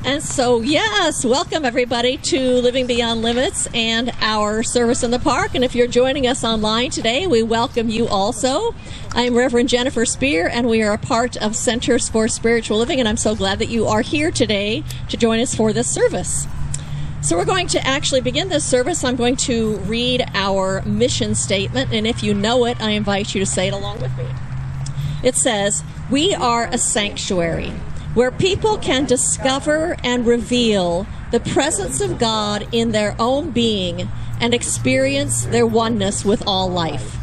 And so, yes, welcome everybody to Living Beyond Limits and our service in the park. And if you're joining us online today, we welcome you also. I'm Reverend Jennifer Spear, and we are a part of Centers for Spiritual Living, and I'm so glad that you are here today to join us for this service. So we're going to actually begin this service. I'm going to read our mission statement, and if you know it, I invite you to say it along with me. It says, "We are a sanctuary where people can discover and reveal the presence of God in their own being and experience their oneness with all life.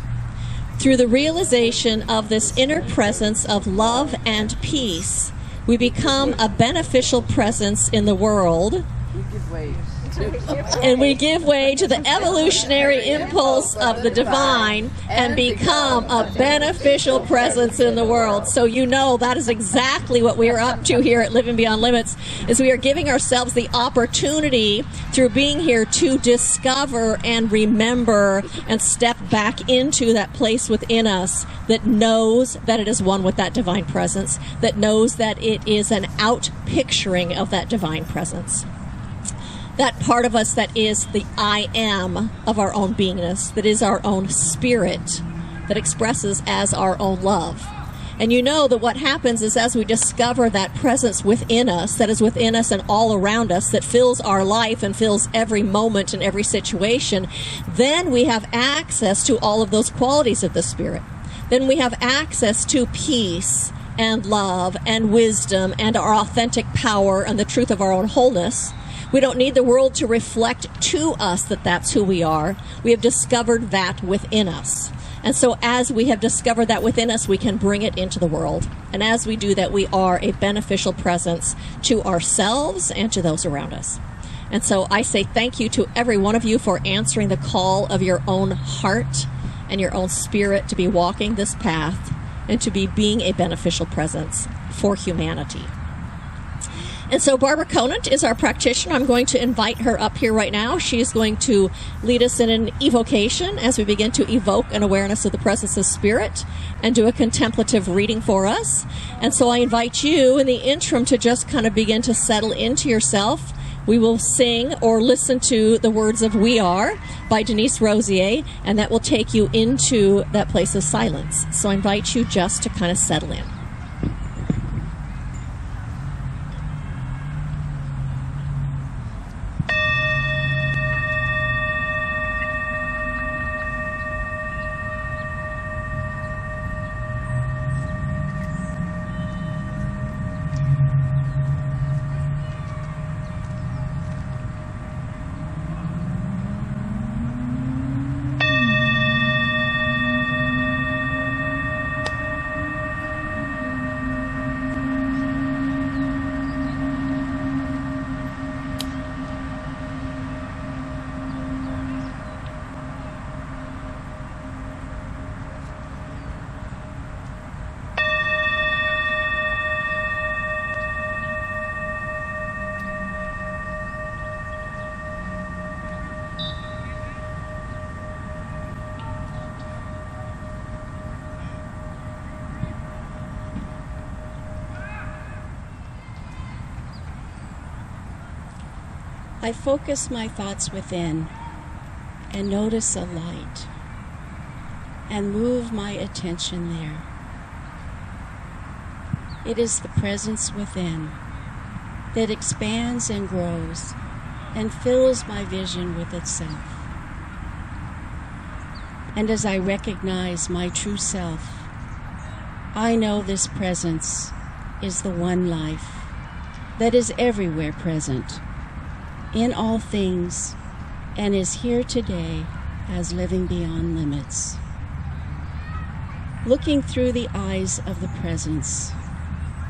Through the realization of this inner presence of love and peace, we become a beneficial presence in the world, and we give way to the evolutionary impulse of the divine and become a beneficial presence in the world." So you know that is exactly what we are up to here at Living Beyond Limits, is we are giving ourselves the opportunity through being here to discover and remember and step back into that place within us that knows that it is one with that divine presence, that knows that it is an out-picturing of that divine presence. That part of us that is the I am of our own beingness, that is our own spirit, that expresses as our own love. And you know that what happens is as we discover that presence within us, that is within us and all around us, that fills our life and fills every moment and every situation, then we have access to all of those qualities of the Spirit. Then we have access to peace and love and wisdom and our authentic power and the truth of our own wholeness. We don't need the world to reflect to us that that's who we are. We have discovered that within us. And so as we have discovered that within us, we can bring it into the world. And as we do that, we are a beneficial presence to ourselves and to those around us. And so I say thank you to every one of you for answering the call of your own heart and your own spirit to be walking this path and to be being a beneficial presence for humanity. And so Barbara Conant is our practitioner. I'm going to invite her up here right now. She is going to lead us in an evocation as we begin to evoke an awareness of the presence of Spirit and do a contemplative reading for us. And so I invite you in the interim to just kind of begin to settle into yourself. We will sing or listen to the words of "We Are" by Denise Rosier, and that will take you into that place of silence. So I invite you just to kind of settle in. I focus my thoughts within and notice a light and move my attention there. It is the presence within that expands and grows and fills my vision with itself. And as I recognize my true self, I know this presence is the one life that is everywhere present, in all things, and is here today as living beyond limits. Looking through the eyes of the presence,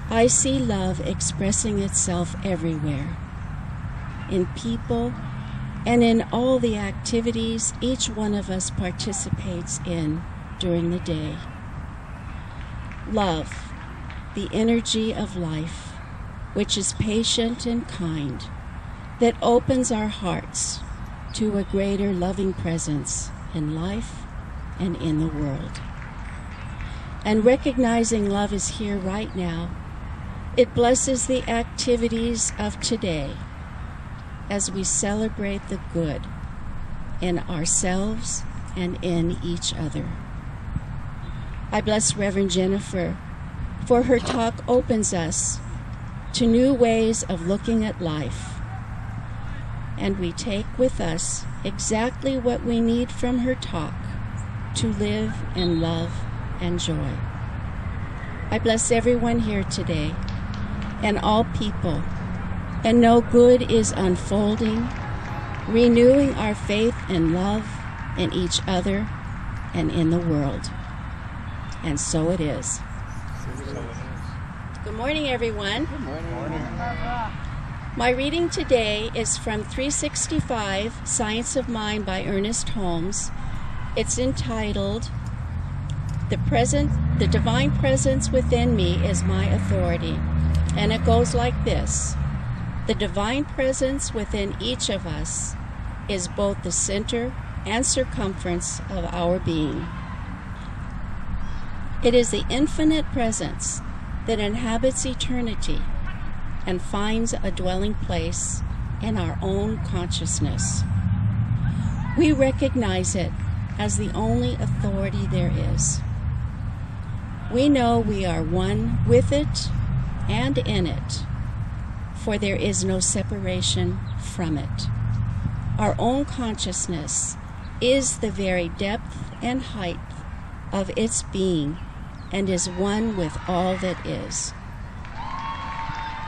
I see love expressing itself everywhere, in people and in all the activities each one of us participates in during the day. Love, the energy of life, which is patient and kind, that opens our hearts to a greater loving presence in life and in the world. And recognizing love is here right now, It blesses the activities of today as we celebrate the good in ourselves and in each other. I bless Reverend Jennifer, for her talk opens us to new ways of looking at life, and we take with us exactly what we need from her talk to live in love and joy. I bless everyone here today and all people, and know good is unfolding, renewing our faith and love in each other and in the world. And so it is. Good morning, everyone. Good morning. My reading today is from 365, Science of Mind by Ernest Holmes. It's entitled, The Divine Presence Within Me is My Authority. And it goes like this. The divine presence within each of us is both the center and circumference of our being. It is the infinite presence that inhabits eternity and finds a dwelling place in our own consciousness. We recognize it as the only authority there is. We know we are one with it and in it, for there is no separation from it. Our own consciousness is the very depth and height of its being and is one with all that is.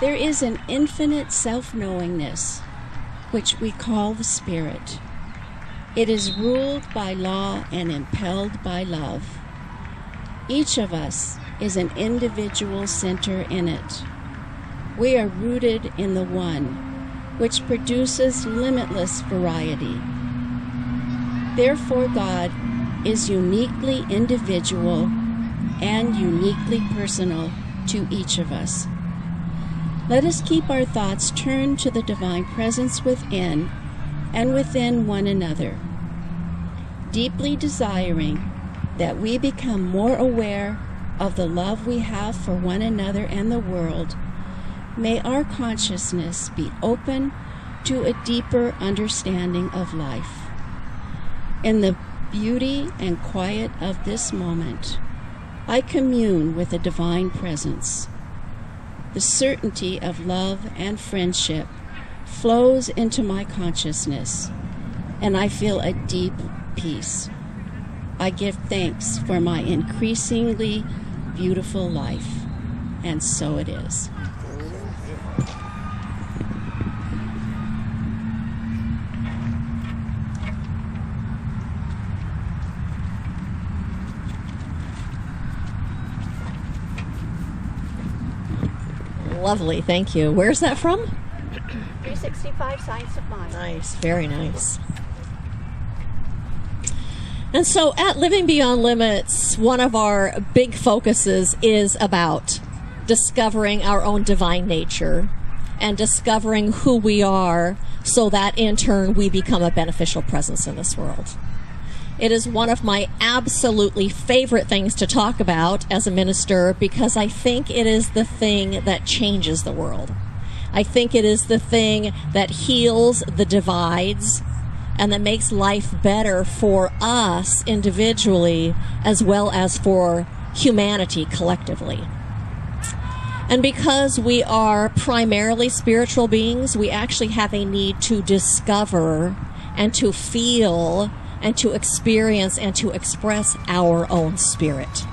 There is an infinite self-knowingness, which we call the Spirit. It is ruled by law and impelled by love. Each of us is an individual center in it. We are rooted in the One, which produces limitless variety. Therefore, God is uniquely individual and uniquely personal to each of us. Let us keep our thoughts turned to the divine presence within and within one another, deeply desiring that we become more aware of the love we have for one another and the world. May our consciousness be open to a deeper understanding of life. In the beauty and quiet of this moment, I commune with the divine presence. The certainty of love and friendship flows into my consciousness, and I feel a deep peace. I give thanks for my increasingly beautiful life, and so it is. Lovely, thank you. Where's that from? 365 Science of Mind. Nice, very nice. And so at Living Beyond Limits, one of our big focuses is about discovering our own divine nature and discovering who we are so that in turn we become a beneficial presence in this world. It is one of my absolutely favorite things to talk about as a minister because I think it is the thing that changes the world. I think it is the thing that heals the divides and that makes life better for us individually as well as for humanity collectively. And because we are primarily spiritual beings, we actually have a need to discover and to feel and to experience and to express our own spirit.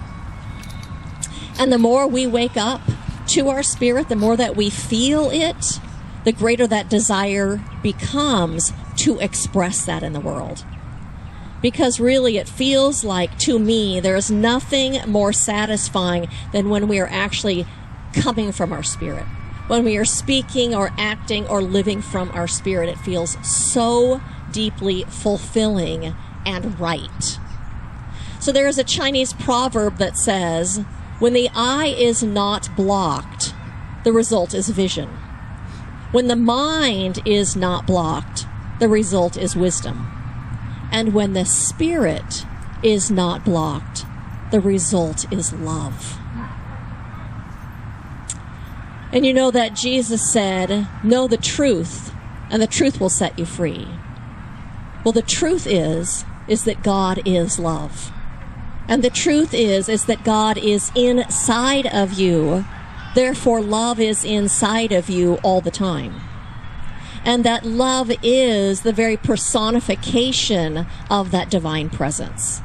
And the more we wake up to our spirit, the more that we feel it, the greater that desire becomes to express that in the world. Because really it feels like, to me, there's nothing more satisfying than when we are actually coming from our spirit. When we are speaking or acting or living from our spirit, it feels so deeply fulfilling and right. So there is a Chinese proverb that says, when the eye is not blocked, the result is vision. When the mind is not blocked, the result is wisdom. And when the spirit is not blocked, the result is love. And you know that Jesus said, know the truth, and the truth will set you free. Well, the truth is that God is love. And the truth is that God is inside of you. Therefore, love is inside of you all the time. And that love is the very personification of that divine presence.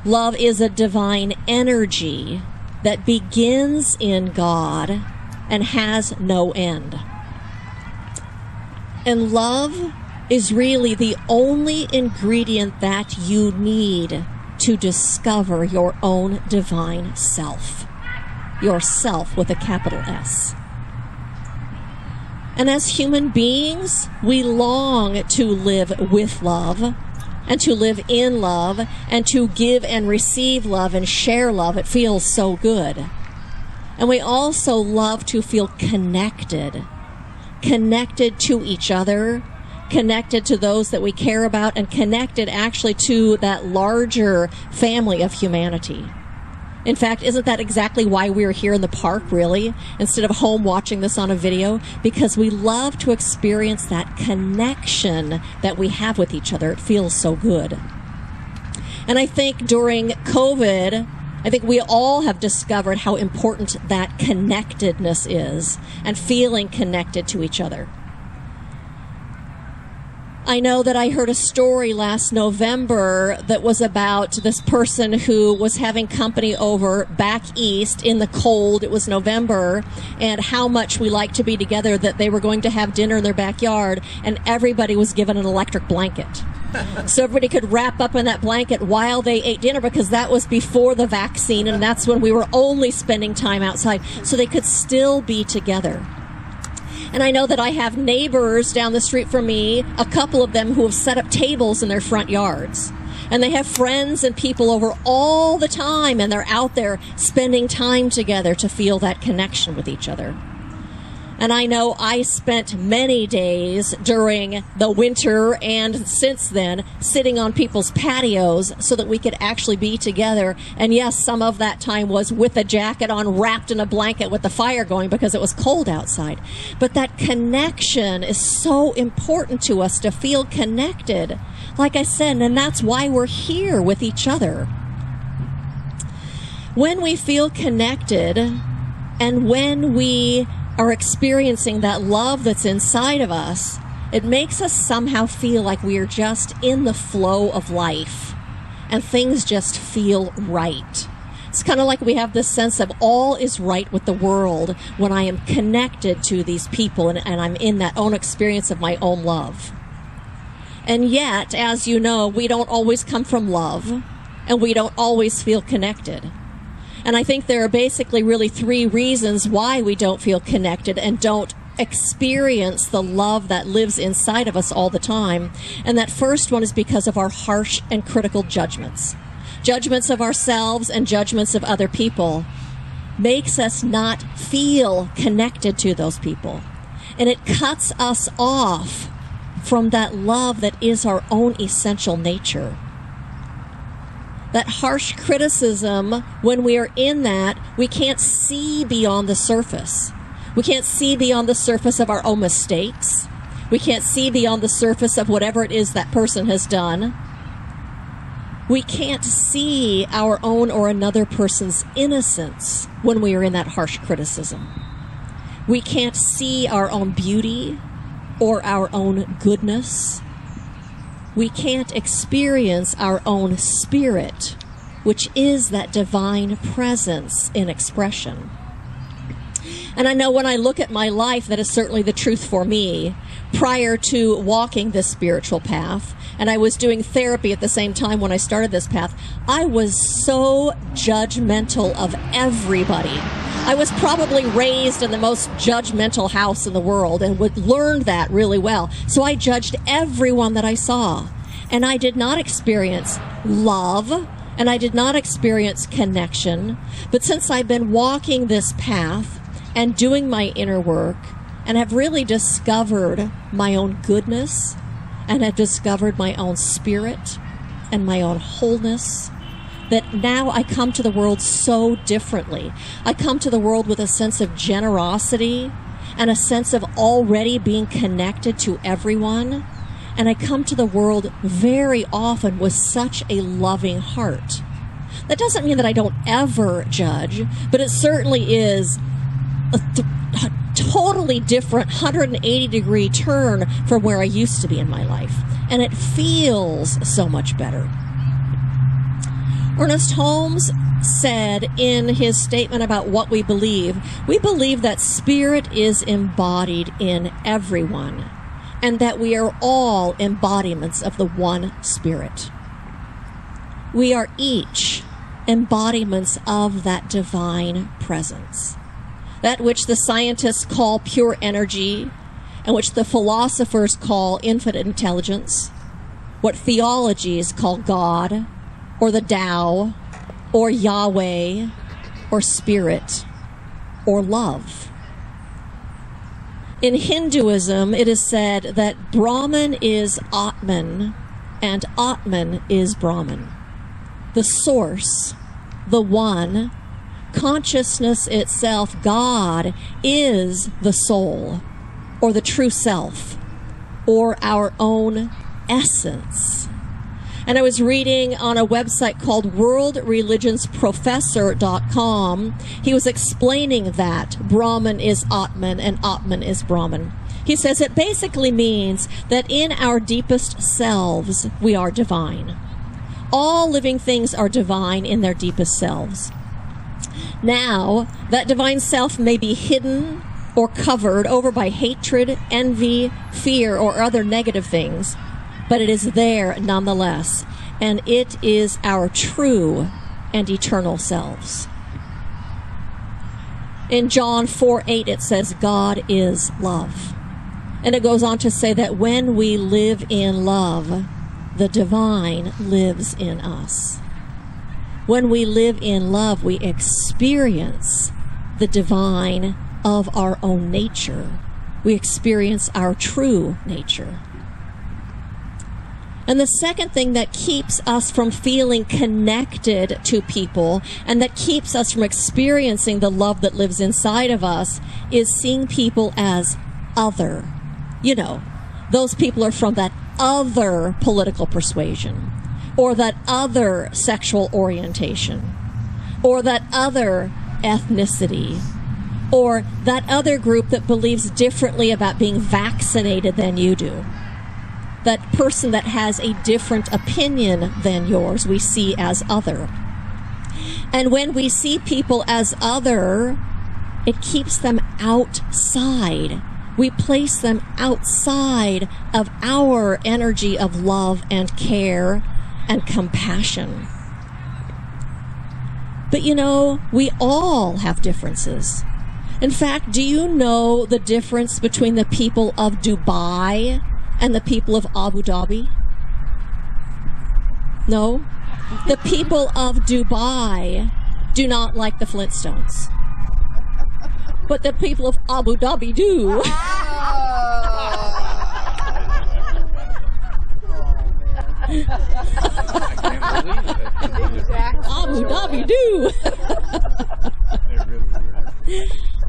Love is a divine energy that begins in God and has no end. And love is really the only ingredient that you need to discover your own divine self. Yourself with a capital S. And as human beings, we long to live with love and to live in love and to give and receive love and share love. It feels so good. And we also love to feel connected to each other, connected to those that we care about, and connected actually to that larger family of humanity. In fact, isn't that exactly why we're here in the park, really, instead of home watching this on a video? Because we love to experience that connection that we have with each other. It feels so good. And I think during COVID, I think we all have discovered how important that connectedness is and feeling connected to each other. I know that I heard a story last November that was about this person who was having company over back east in the cold. It was November, and how much we like to be together, that they were going to have dinner in their backyard, and everybody was given an electric blanket. So everybody could wrap up in that blanket while they ate dinner, because that was before the vaccine, and that's when we were only spending time outside, so they could still be together. And I know that I have neighbors down the street from me, a couple of them, who have set up tables in their front yards. And they have friends and people over all the time, and they're out there spending time together to feel that connection with each other. And I know I spent many days during the winter and since then sitting on people's patios so that we could actually be together. And yes, some of that time was with a jacket on, wrapped in a blanket with the fire going because it was cold outside. But that connection is so important to us, to feel connected, like I said, and that's why we're here with each other. When we feel connected and when we are experiencing that love that's inside of us, it makes us somehow feel like we are just in the flow of life and things just feel right. It's kind of like we have this sense of all is right with the world when I am connected to these people and I'm in that own experience of my own love. And yet, as you know, we don't always come from love, and we don't always feel connected. And I think there are basically really three reasons why we don't feel connected and don't experience the love that lives inside of us all the time. And that first one is because of our harsh and critical judgments. Judgments of ourselves and judgments of other people makes us not feel connected to those people. And it cuts us off from that love that is our own essential nature. That harsh criticism, when we are in that, we can't see beyond the surface. We can't see beyond the surface of our own mistakes. We can't see beyond the surface of whatever it is that person has done. We can't see our own or another person's innocence when we are in that harsh criticism. We can't see our own beauty or our own goodness. We can't experience our own spirit, which is that divine presence in expression. And I know when I look at my life, that is certainly the truth for me. Prior to walking this spiritual path, and I was doing therapy at the same time when I started this path, I was so judgmental of everybody. I was probably raised in the most judgmental house in the world and would learn that really well. So I judged everyone that I saw. And I did not experience love, and I did not experience connection. But since I've been walking this path and doing my inner work, and have really discovered my own goodness, and have discovered my own spirit and my own wholeness, that now I come to the world so differently. I come to the world with a sense of generosity and a sense of already being connected to everyone. And I come to the world very often with such a loving heart. That doesn't mean that I don't ever judge, but it certainly is a totally different 180-degree turn from where I used to be in my life. And it feels so much better. Ernest Holmes said in his statement about what we believe that spirit is embodied in everyone, and that we are all embodiments of the one spirit. We are each embodiments of that divine presence, that which the scientists call pure energy, and which the philosophers call infinite intelligence, what theologies call God, or the Tao, or Yahweh, or Spirit, or love. In Hinduism, it is said that Brahman is Atman, and Atman is Brahman. The source, the one, consciousness itself, God, is the soul, or the true self, or our own essence. And I was reading on a website called worldreligionsprofessor.com. He was explaining that Brahman is Atman and Atman is Brahman. He says it basically means that in our deepest selves, we are divine. All living things are divine in their deepest selves. Now, that divine self may be hidden or covered over by hatred, envy, fear, or other negative things, but it is there nonetheless, and it is our true and eternal selves. In John 4:8, it says, God is love. And it goes on to say that when we live in love, the divine lives in us. When we live in love, we experience the divine of our own nature. We experience our true nature. And the second thing that keeps us from feeling connected to people and that keeps us from experiencing the love that lives inside of us is seeing people as other. You know, those people are from that other political persuasion, or that other sexual orientation, or that other ethnicity, or that other group that believes differently about being vaccinated than you do. That person that has a different opinion than yours, we see as other. And when we see people as other, it keeps them outside. We place them outside of our energy of love and care and compassion. But you know, we all have differences. In fact, do you know the difference between the people of Dubai and the people of Abu Dhabi? No? The people of Dubai do not like the Flintstones. But the people of Abu Dhabi do. Abu Dhabi do.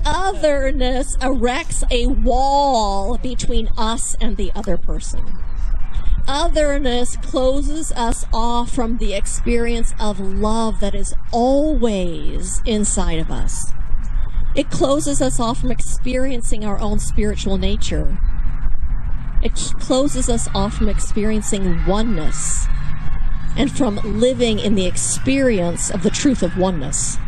Otherness erects a wall between us and the other person. Otherness closes us off from the experience of love that is always inside of us. It closes us off from experiencing our own spiritual nature. It closes us off from experiencing oneness and from living in the experience of the truth of oneness.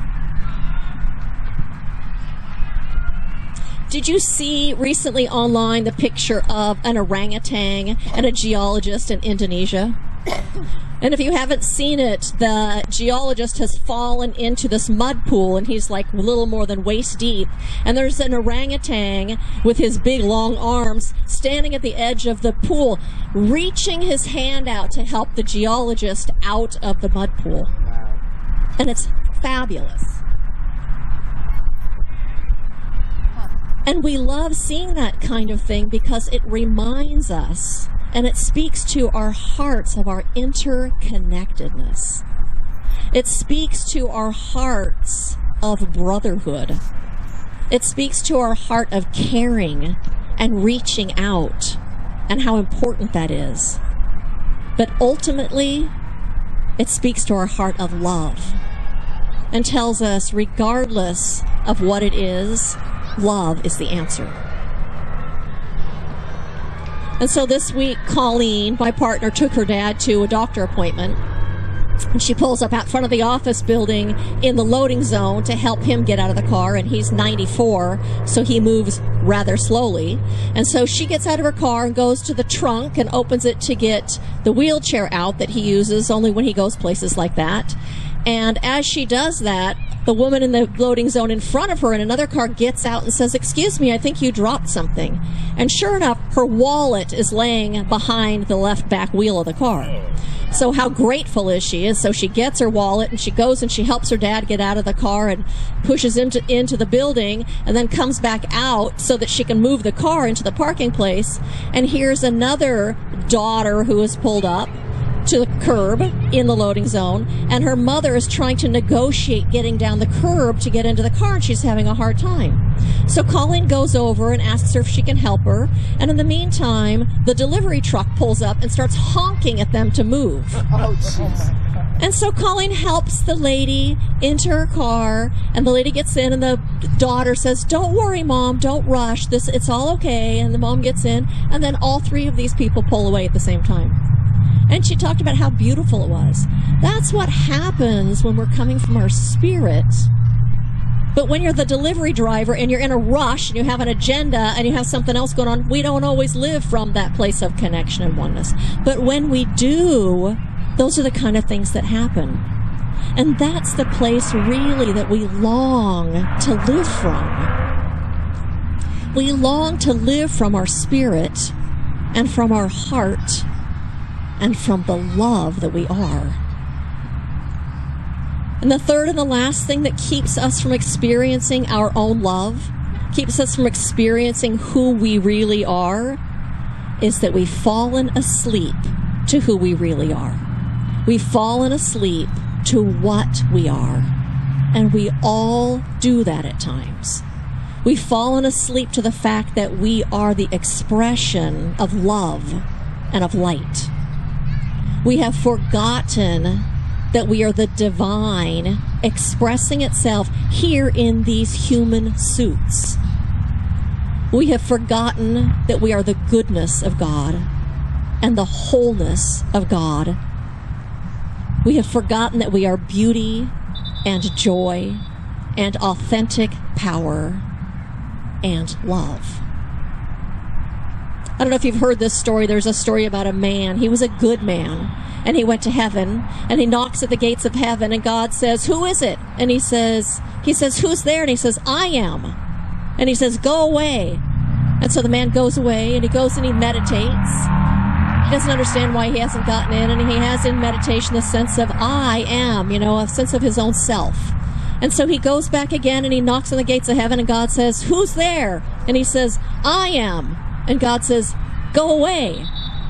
Did you see recently online the picture of an orangutan and a geologist in Indonesia? And if you haven't seen it, the geologist has fallen into this mud pool, and he's like a little more than waist deep. And there's an orangutan with his big long arms standing at the edge of the pool, reaching his hand out to help the geologist out of the mud pool. And it's fabulous. And we love seeing that kind of thing because it reminds us and it speaks to our hearts of our interconnectedness. It speaks to our hearts of brotherhood. It speaks to our heart of caring and reaching out and how important that is. But ultimately, it speaks to our heart of love and tells us, regardless of what it is, love is the answer. And so this week, Colleen, my partner, took her dad to a doctor appointment. And she pulls up out front of the office building in the loading zone to help him get out of the car. And he's 94, so he moves rather slowly. And so she gets out of her car and goes to the trunk and opens it to get the wheelchair out that he uses only when he goes places like that. And as she does that, the woman in the loading zone in front of her in another car gets out and says, "Excuse me, I think you dropped something." And sure enough, her wallet is laying behind the left back wheel of the car. So how grateful is she? So she gets her wallet and she goes and she helps her dad get out of the car and pushes him into the building, and then comes back out so that she can move the car into the parking place. And here's another daughter who is pulled up to the curb in the loading zone, and her mother is trying to negotiate getting down the curb to get into the car, and she's having a hard time. So Colleen goes over and asks her if she can help her, and in the meantime, the delivery truck pulls up and starts honking at them to move. Oh, jeez. And so Colleen helps the lady into her car, and the lady gets in, and the daughter says, "Don't worry, Mom, don't rush. It's all okay." And the mom gets in, and then all three of these people pull away at the same time. And she talked about how beautiful it was. That's what happens when we're coming from our spirit. But when you're the delivery driver and you're in a rush and you have an agenda and you have something else going on, we don't always live from that place of connection and oneness. But when we do, those are the kind of things that happen. And that's the place really that we long to live from. We long to live from our spirit and from our heart and from the love that we are. And the third and the last thing that keeps us from experiencing our own love, keeps us from experiencing who we really are, is that we've fallen asleep to who we really are. We've fallen asleep to what we are. And we all do that at times. We've fallen asleep to the fact that we are the expression of love and of light. We have forgotten that we are the divine expressing itself here in these human suits. We have forgotten that we are the goodness of God and the wholeness of God. We have forgotten that we are beauty and joy and authentic power and love. I don't know if you've heard this story. There's a story about a man. He was a good man, and he went to heaven, and he knocks at the gates of heaven, and God says, "Who is it?" And he says, "Who's there?" And he says, "I am." And he says, "Go away." And so the man goes away, and he goes and he meditates. He doesn't understand why he hasn't gotten in, and he has in meditation the sense of I am, a sense of his own self. And so he goes back again, and he knocks on the gates of heaven, and God says, "Who's there?" And he says, "I am." And God says, "Go away."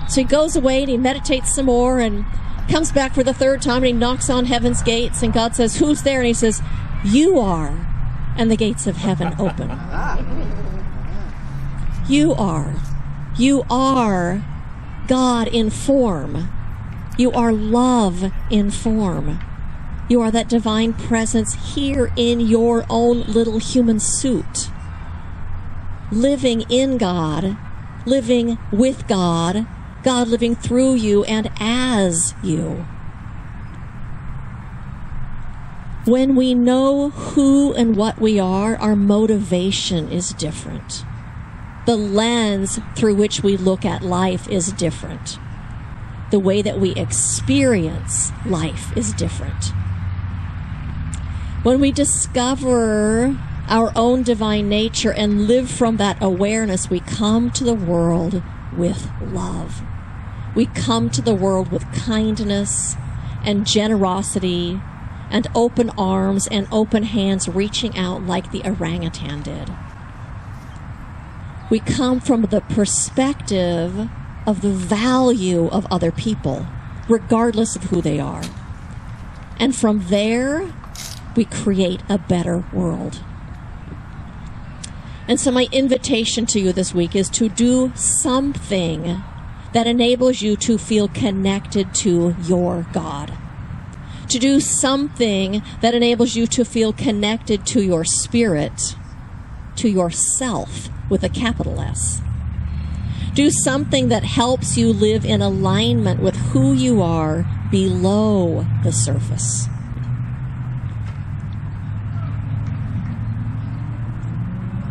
So he goes away and he meditates some more and comes back for the third time and he knocks on heaven's gates, and God says, "Who's there?" And he says, "You are." And the gates of heaven open. You are. You are God in form. You are love in form. You are that divine presence here in your own little human suit. Living in God, living with God, God living through you and as you. When we know who and what we are, our motivation is different. The lens through which we look at life is different. The way that we experience life is different. When we discover our own divine nature and live from that awareness, we come to the world with love. We come to the world with kindness and generosity and open arms and open hands reaching out like the orangutan did. We come from the perspective of the value of other people, regardless of who they are. And from there, we create a better world. And so my invitation to you this week is to do something that enables you to feel connected to your God. To do something that enables you to feel connected to your spirit, to yourself with a capital S. Do something that helps you live in alignment with who you are below the surface.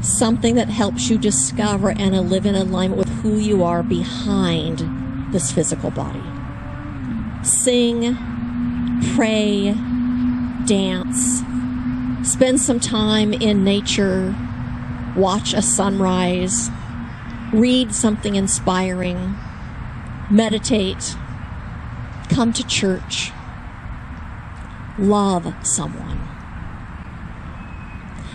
Something that helps you discover and live in alignment with who you are behind this physical body. Sing, pray, dance, spend some time in nature, watch a sunrise, read something inspiring, meditate, come to church, love someone.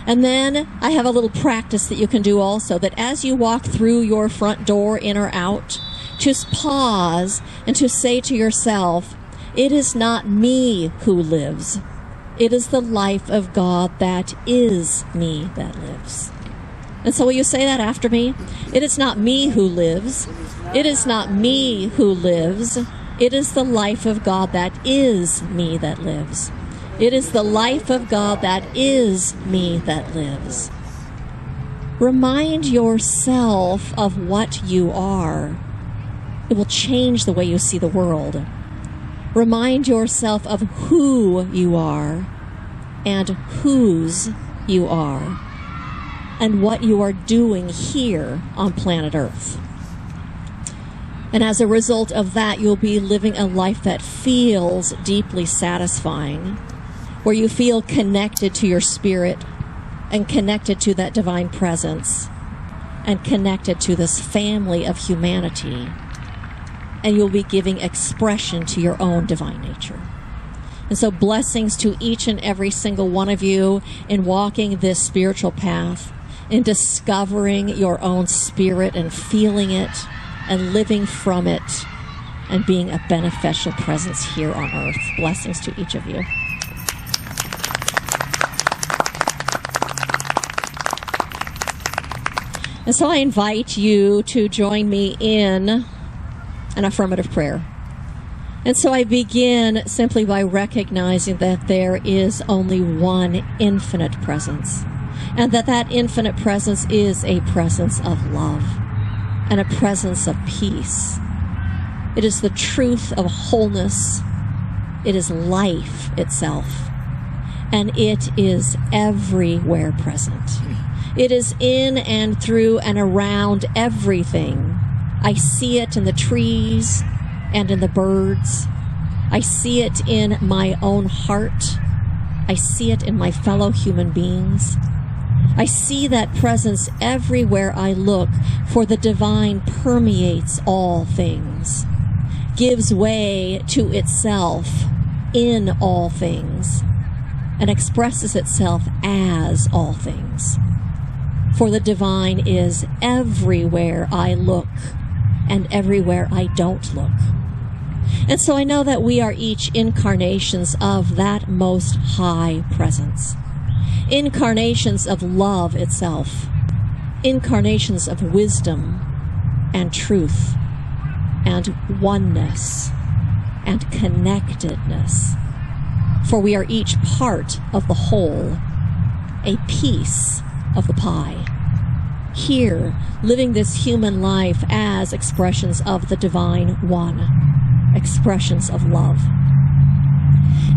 And then I have a little practice that you can do also, that as you walk through your front door, in or out, just pause and to say to yourself, it is not me who lives. It is the life of God that is me that lives. And so will you say that after me? It is not me who lives. It is not me who lives. It is the life of God that is me that lives. It is the life of God that is me that lives. Remind yourself of what you are. It will change the way you see the world. Remind yourself of who you are and whose you are and what you are doing here on planet Earth. And as a result of that, you'll be living a life that feels deeply satisfying, where you feel connected to your spirit and connected to that divine presence and connected to this family of humanity. And you'll be giving expression to your own divine nature. And so blessings to each and every single one of you in walking this spiritual path, in discovering your own spirit and feeling it and living from it and being a beneficial presence here on earth. Blessings to each of you. And so I invite you to join me in an affirmative prayer. And so I begin simply by recognizing that there is only one infinite presence, and that infinite presence is a presence of love and a presence of peace. It is the truth of wholeness. It is life itself, and it is everywhere present. It is in and through and around everything. I see it in the trees and in the birds. I see it in my own heart. I see it in my fellow human beings. I see that presence everywhere I look, for the divine permeates all things, gives way to itself in all things, and expresses itself as all things. For the divine is everywhere I look and everywhere I don't look. And so I know that we are each incarnations of that most high presence. Incarnations of love itself. Incarnations of wisdom and truth and oneness and connectedness. For we are each part of the whole, a piece of the pie. Here, living this human life as expressions of the divine one, expressions of love.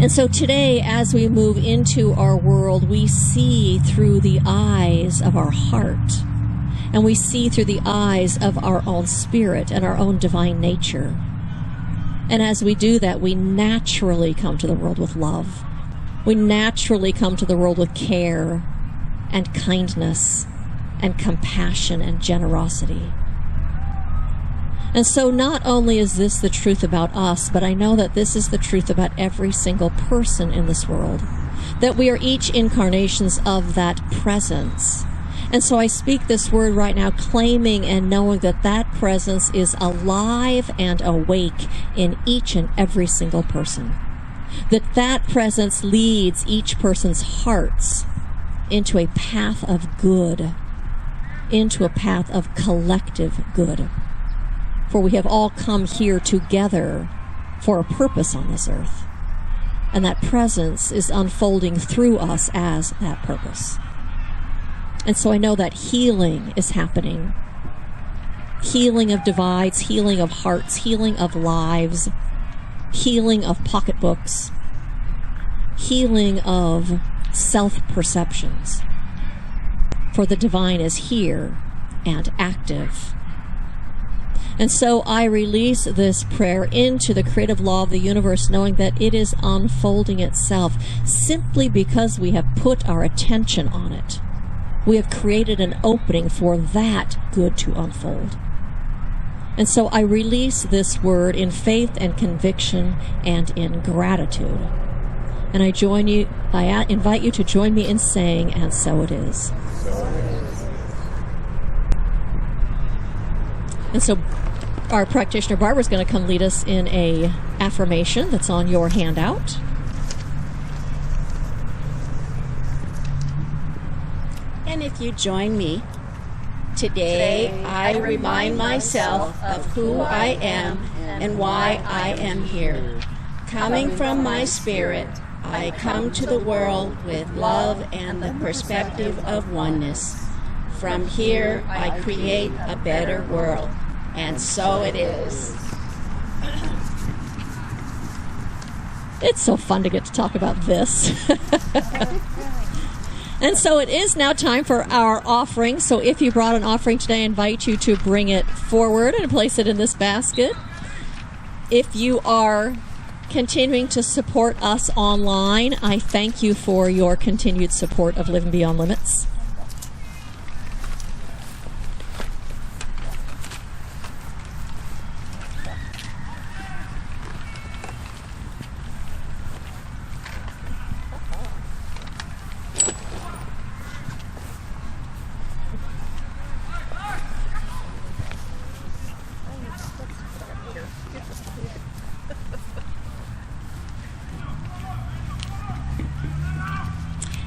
And so today, as we move into our world, we see through the eyes of our heart, and we see through the eyes of our own spirit and our own divine nature. And as we do that, we naturally come to the world with love. We naturally come to the world with care and kindness and compassion and generosity. And so not only is this the truth about us, but I know that this is the truth about every single person in this world, that we are each incarnations of that presence. And so I speak this word right now, claiming and knowing that that presence is alive and awake in each and every single person. that presence leads each person's hearts into a path of good, into a path of collective good. For we have all come here together for a purpose on this earth. And that presence is unfolding through us as that purpose. And so I know that healing is happening. Healing of divides, healing of hearts, healing of lives, healing of pocketbooks, healing of self-perceptions. For the divine is here and active. And so I release this prayer into the creative law of the universe, knowing that it is unfolding itself simply because we have put our attention on it. We have created an opening for that good to unfold. And so I release this word in faith and conviction and in gratitude. And I invite you to join me in saying, and so it is. And so our practitioner Barbara is going to come lead us in a affirmation that's on your handout. And if you join me, today I remind myself of who I am and why I am here. Coming from my spirit, I come to the world with love and the perspective of oneness. From here, I create a better world. And so it is. It's so fun to get to talk about this. And so it is now time for our offering. So if you brought an offering today, I invite you to bring it forward and place it in this basket. If you are continuing to support us online, I thank you for your continued support of Living Beyond Limits.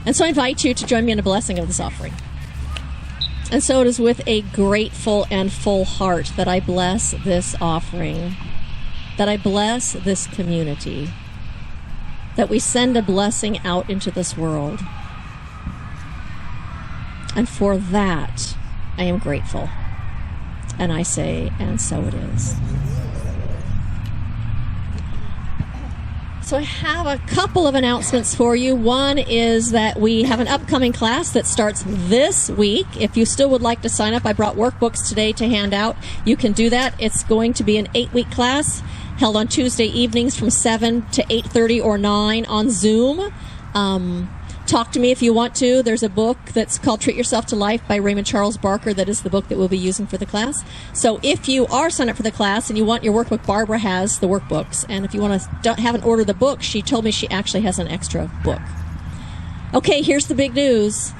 And so I invite you to join me in a blessing of this offering. And so it is with a grateful and full heart that I bless this offering, that I bless this community, that we send a blessing out into this world. And for that, I am grateful. And I say, and so it is. So I have a couple of announcements for you. One is that we have an upcoming class that starts this week. If you still would like to sign up, I brought workbooks today to hand out. You can do that. It's going to be an 8-week class held on Tuesday evenings from 7 to 8:30 or 9 on Zoom. Talk to me if you want to. There's a book that's called Treat Yourself to Life by Raymond Charles Barker that is the book that we'll be using for the class. So if you are signed up for the class and you want your workbook, Barbara has the workbooks. And if you want to haven't ordered the book, she told me she actually has an extra book. Okay, here's the big news.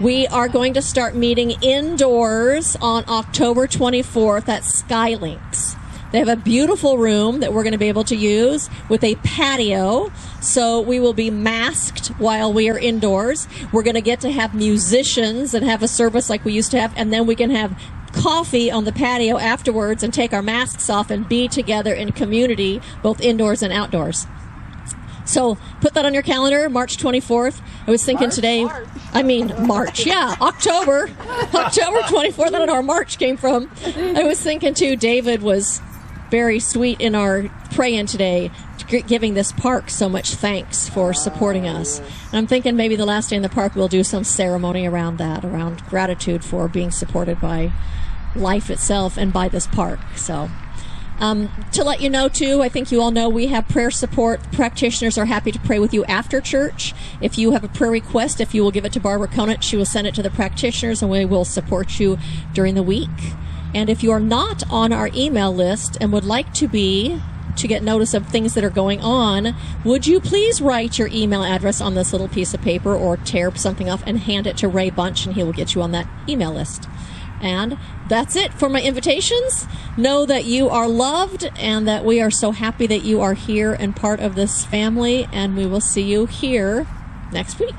We are going to start meeting indoors on October 24th at Skylinks. They have a beautiful room that we're going to be able to use with a patio. So we will be masked while we are indoors. We're going to get to have musicians and have a service like we used to have. And then we can have coffee on the patio afterwards and take our masks off and be together in community, both indoors and outdoors. So put that on your calendar, March 24th. I was thinking March. Yeah, October 24th. I don't know where March came from. I was thinking, too, David was very sweet in our praying today, giving this park so much thanks for supporting us. And I'm thinking maybe the last day in the park we'll do some ceremony around that, around gratitude for being supported by life itself and by this park. So to let you know, too, I think you all know we have prayer support. Practitioners are happy to pray with you after church. If you have a prayer request, if you will give it to Barbara Conant, she will send it to the practitioners, and we will support you during the week. And if you are not on our email list and would like to get notice of things that are going on, would you please write your email address on this little piece of paper or tear something off and hand it to Ray Bunch, and he will get you on that email list. And that's it for my invitations. Know that you are loved and that we are so happy that you are here and part of this family, and we will see you here next week.